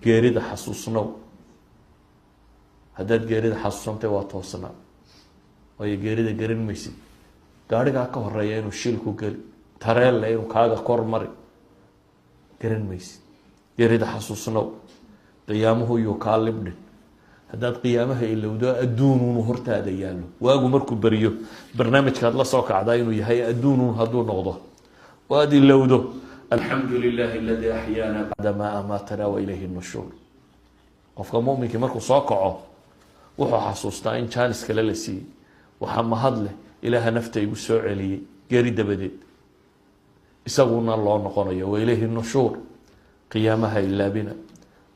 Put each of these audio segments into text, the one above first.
geerida xasuusnow haddaad geerida xasuusantay waa toosnaa waayo geerida garan maysid gaarigaa ka horeeya inuu shilku geli tareelle inuu kaaga kor mari garan maysid geerida xasuusnow qiyaamuhu yuu kaa libdhin haddaad qiyaamaha ilowdo adduunuunu hortaada yaallo waagu markuu beriyo barnaamijkaad la soo kacdaa inuu yahay adduunuun hadduu noqdo oo aada ilowdo alxamdu lilahi aladii axyaana bacda maa amaatana wa ilayhi nushuur qofka muminkii markuu soo kaco wuxuu xasuustaa in jaanis kale la siiyey waxaa mahad leh ilaaha nafta igu soo celiyey geeri dabadeed isaguna loo noqonayo wa ilayhi nushuur qiyaamaha ilaabina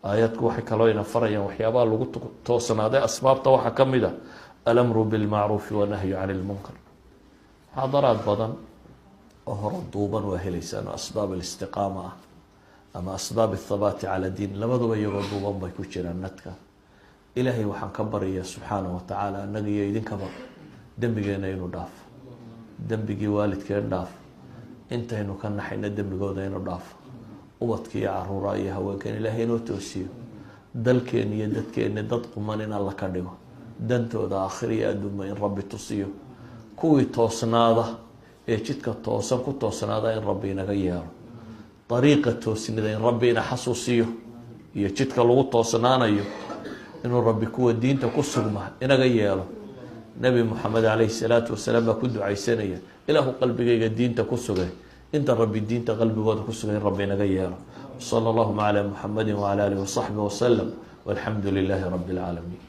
aayadku waxay kaloo ina farayaan waxyaabaha lagu toosnaaday asbaabta waxaa ka mid a alamru bilmacruufi wanahyu cani lmunkar muxaadaraad badan oo hore duuban waa helaysaan oo asbaab alistiqaama ah ama asbaab athabaati cala diin labaduba iyagoo duuban bay ku jiraan nadka ilaahay waxaan ka baryayaa subxaanahu watacaala annaga iyo idinkaba dembigeena inuu dhaafo dembigii waalidkeen dhaafo intaynu ka naxayna dembigooda inuu dhaafo ubadka iyo caruura iyo haweenkeen ilaahay inoo toosiyo dalkeena iyo dadkeena dad quman in alla ka dhigo dantooda aakhira iyo adduunba in rabbi tusiyo kuwii toosnaada ee jidka toosan ku toosnaada in rabbi inaga yeelo dariiqa toosnida in rabbi ina xasuusiyo iyo jidka lagu toosnaanayo inuu rabbi kuwa diinta ku sugma inaga yeelo nabi moxamed calayhi salaatu wasalaam baa ku ducaysanaya ilaahu qalbigayga diinta ku sugay inta rabbi diinta qalbigooda ku sugay in rabbi inaga yeelo sala allahuma calaa muxamedin wacala alihi wasaxbihi wasalam walxamdu lilaahi rabbi alcaalamiin